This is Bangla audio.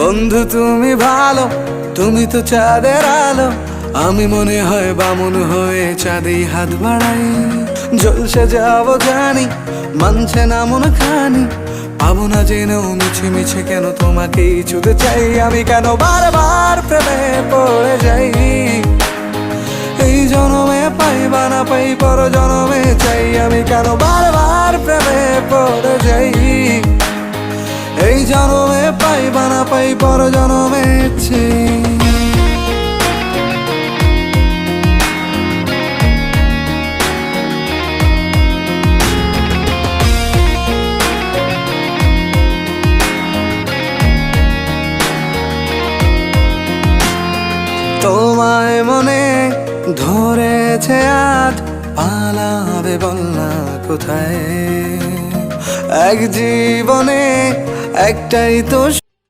বন্ধু তুমি ভালো, তুমি তো চাঁদের আলো, আমি মনে হয় বামুন হয়ে চাঁদেই হাত বাড়াই। জলসে যাবো জানি, মানছে না মন খানি, পাবো না জেনেও মিছে মিছে কেন তোমাকেই ছুতে চাই। আমি কেন বারবার প্রেমে পড়ে যাই, এই জনমে পাই বা না পাই পর জনমে চাই। আমি কেন বারবার প্রেমে পড়ে যাই, এই জনমে পাই বা না পাই পর জনমে চাই। তোমায় মনে ধরেছে আজ, পালাবে বলনা কোথায়? এক জীবনে একটাই তো